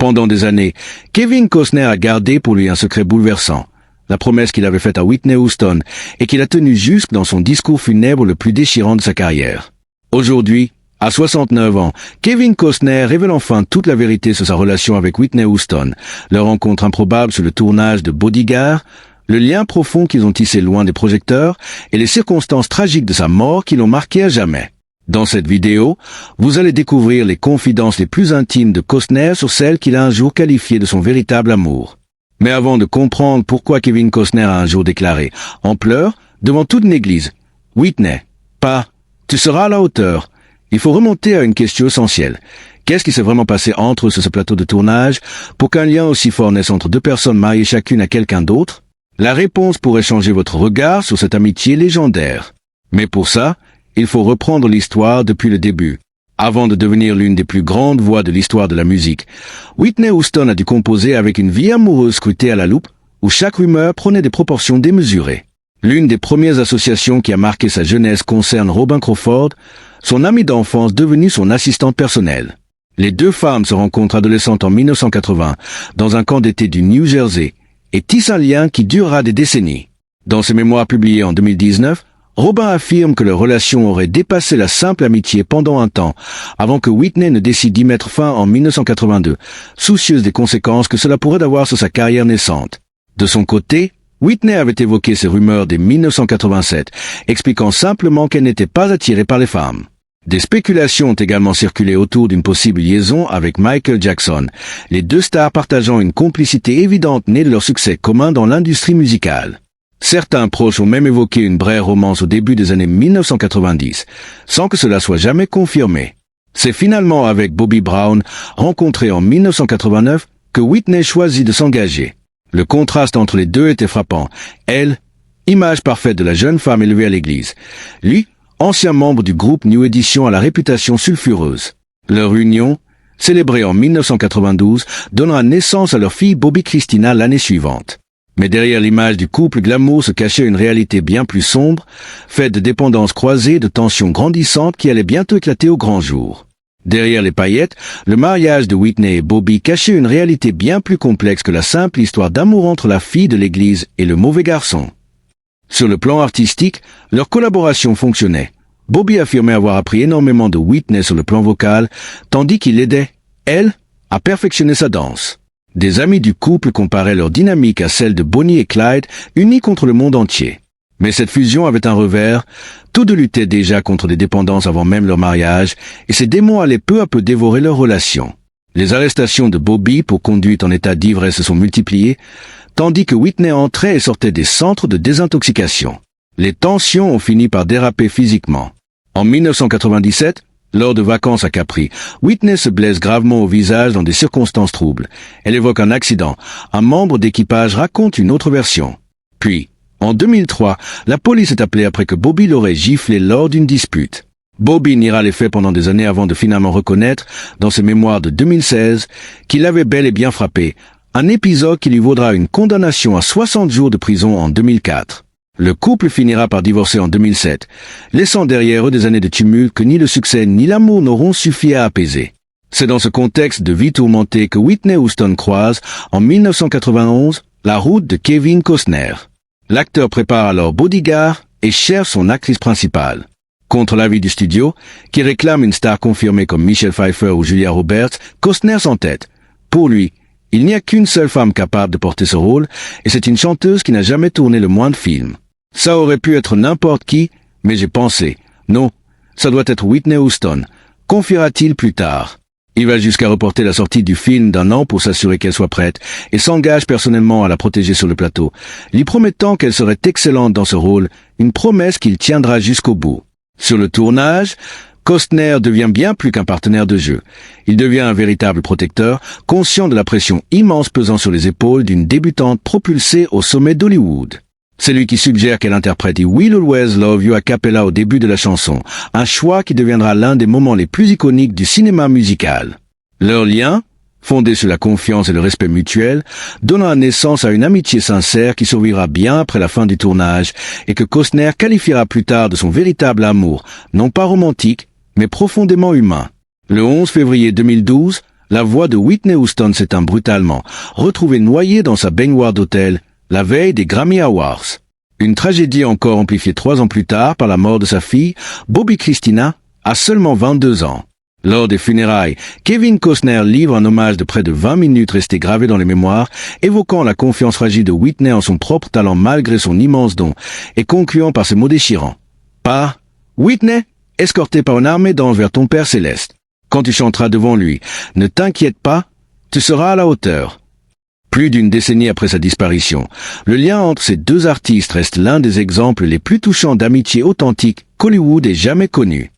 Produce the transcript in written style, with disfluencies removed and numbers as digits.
Pendant des années, Kevin Costner a gardé pour lui un secret bouleversant, la promesse qu'il avait faite à Whitney Houston et qu'il a tenue jusque dans son discours funèbre le plus déchirant de sa carrière. Aujourd'hui, à 69 ans, Kevin Costner révèle enfin toute la vérité sur sa relation avec Whitney Houston, leur rencontre improbable sur le tournage de Bodyguard, le lien profond qu'ils ont tissé loin des projecteurs et les circonstances tragiques de sa mort qui l'ont marqué à jamais. Dans cette vidéo, vous allez découvrir les confidences les plus intimes de Costner sur celle qu'il a un jour qualifiée de son véritable amour. Mais avant de comprendre pourquoi Kevin Costner a un jour déclaré, en pleurs, devant toute une église, « Whitney, pas, tu seras à la hauteur », il faut remonter à une question essentielle. Qu'est-ce qui s'est vraiment passé entre eux sur ce plateau de tournage pour qu'un lien aussi fort naisse entre deux personnes mariées chacune à quelqu'un d'autre? La réponse pourrait changer votre regard sur cette amitié légendaire. Mais pour ça, il faut reprendre l'histoire depuis le début. Avant de devenir l'une des plus grandes voix de l'histoire de la musique, Whitney Houston a dû composer avec une vie amoureuse scrutée à la loupe, où chaque rumeur prenait des proportions démesurées. L'une des premières associations qui a marqué sa jeunesse concerne Robin Crawford, son amie d'enfance devenue son assistante personnelle. Les deux femmes se rencontrent adolescentes en 1980 dans un camp d'été du New Jersey et tissent un lien qui durera des décennies. Dans ses mémoires publiés en 2019, Robin affirme que leur relation aurait dépassé la simple amitié pendant un temps, avant que Whitney ne décide d'y mettre fin en 1982, soucieuse des conséquences que cela pourrait avoir sur sa carrière naissante. De son côté, Whitney avait évoqué ces rumeurs dès 1987, expliquant simplement qu'elle n'était pas attirée par les femmes. Des spéculations ont également circulé autour d'une possible liaison avec Michael Jackson, les deux stars partageant une complicité évidente née de leur succès commun dans l'industrie musicale. Certains proches ont même évoqué une brève romance au début des années 1990, sans que cela soit jamais confirmé. C'est finalement avec Bobby Brown, rencontré en 1989, que Whitney choisit de s'engager. Le contraste entre les deux était frappant. Elle, image parfaite de la jeune femme élevée à l'église. Lui, ancien membre du groupe New Edition à la réputation sulfureuse. Leur union, célébrée en 1992, donnera naissance à leur fille Bobby Christina l'année suivante. Mais derrière l'image du couple glamour se cachait une réalité bien plus sombre, faite de dépendances croisées et de tensions grandissantes qui allaient bientôt éclater au grand jour. Derrière les paillettes, le mariage de Whitney et Bobby cachait une réalité bien plus complexe que la simple histoire d'amour entre la fille de l'église et le mauvais garçon. Sur le plan artistique, leur collaboration fonctionnait. Bobby affirmait avoir appris énormément de Whitney sur le plan vocal, tandis qu'il aidait, elle, à perfectionner sa danse. Des amis du couple comparaient leur dynamique à celle de Bonnie et Clyde, unis contre le monde entier. Mais cette fusion avait un revers, tous deux luttaient déjà contre des dépendances avant même leur mariage, et ces démons allaient peu à peu dévorer leur relation. Les arrestations de Bobby pour conduite en état d'ivresse se sont multipliées, tandis que Whitney entrait et sortait des centres de désintoxication. Les tensions ont fini par déraper physiquement. En 1997, lors de vacances à Capri, Whitney se blesse gravement au visage dans des circonstances troubles. Elle évoque un accident. Un membre d'équipage raconte une autre version. Puis, en 2003, la police est appelée après que Bobby l'aurait giflé lors d'une dispute. Bobby niera les faits pendant des années avant de finalement reconnaître, dans ses mémoires de 2016, qu'il avait bel et bien frappé, un épisode qui lui vaudra une condamnation à 60 jours de prison en 2004. Le couple finira par divorcer en 2007, laissant derrière eux des années de tumulte que ni le succès ni l'amour n'auront suffi à apaiser. C'est dans ce contexte de vie tourmentée que Whitney Houston croise, en 1991, la route de Kevin Costner. L'acteur prépare alors Bodyguard et cherche son actrice principale. Contre l'avis du studio, qui réclame une star confirmée comme Michelle Pfeiffer ou Julia Roberts, Costner s'entête. Pour lui, il n'y a qu'une seule femme capable de porter ce rôle, et c'est une chanteuse qui n'a jamais tourné le moindre film. Ça aurait pu être n'importe qui, mais j'ai pensé, non, ça doit être Whitney Houston, confiera-t-il plus tard. Il va jusqu'à reporter la sortie du film d'1 an pour s'assurer qu'elle soit prête, et s'engage personnellement à la protéger sur le plateau, lui promettant qu'elle serait excellente dans ce rôle, une promesse qu'il tiendra jusqu'au bout. Sur le tournage, Costner devient bien plus qu'un partenaire de jeu. Il devient un véritable protecteur, conscient de la pression immense pesant sur les épaules d'une débutante propulsée au sommet d'Hollywood. C'est lui qui suggère qu'elle interprète Will Always Love You a cappella au début de la chanson, un choix qui deviendra l'un des moments les plus iconiques du cinéma musical. Leur lien, fondé sur la confiance et le respect mutuel, donnera naissance à une amitié sincère qui survivra bien après la fin du tournage et que Costner qualifiera plus tard de son véritable amour, non pas romantique, mais profondément humain. Le 11 février 2012, la voix de Whitney Houston s'éteint brutalement, retrouvée noyée dans sa baignoire d'hôtel, la veille des Grammy Awards. Une tragédie encore amplifiée 3 ans plus tard par la mort de sa fille, Bobby Christina, à seulement 22 ans. Lors des funérailles, Kevin Costner livre un hommage de près de 20 minutes resté gravé dans les mémoires, évoquant la confiance fragile de Whitney en son propre talent malgré son immense don, et concluant par ces mots déchirants. Par Whitney, escorté par une armée d'anges vers ton Père céleste. Quand tu chanteras devant lui, ne t'inquiète pas, tu seras à la hauteur. Plus d'une décennie après sa disparition, le lien entre ces deux artistes reste l'un des exemples les plus touchants d'amitié authentique qu'Hollywood ait jamais connu.